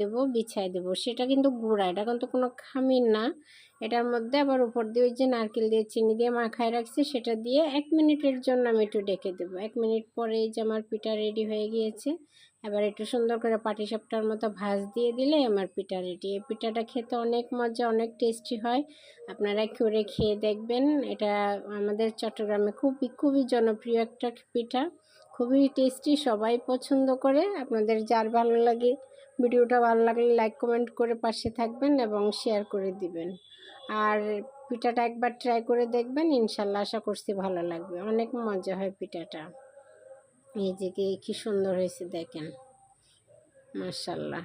দেবো, বিছাই দেবো। সেটা কিন্তু গুঁড়া, এটা কিন্তু কোনো খামির না। এটার মধ্যে আবার উপর দিয়ে ওই যে নারকেল দিয়ে চিনি দিয়ে মাখায় রাখছি, সেটা দিয়ে 1 মিনিটের জন্য আমি একটু ডেকে দেবো। 1 মিনিট পরে এই যে আমার পিঠা রেডি হয়ে গিয়েছে। এবার একটু সুন্দর করে পাটিসাপটার মতো ভাঁজ দিয়ে দিলে আমার পিঠা রেডি। এই পিঠাটা খেতে অনেক মজা, অনেক টেস্টি হয়। আপনারা করে খেয়ে দেখবেন। এটা আমাদের চট্টগ্রামে খুবই খুবই জনপ্রিয় একটা পিঠা, খুবই টেস্টি, সবাই পছন্দ করে। আপনাদের যার ভালো লাগে, ভিডিওটা ভালো লাগলে লাইক কমেন্ট করে পাশে থাকবেন এবং শেয়ার করে দিবেন। আর পিঠাটা একবার ট্রাই করে দেখবেন, ইনশাল্লাহ আশা করছি ভালো লাগবে। অনেক মজা হয় পিঠাটা। এই যে কি সুন্দর হয়েছে দেখেন, মাশাআল্লাহ।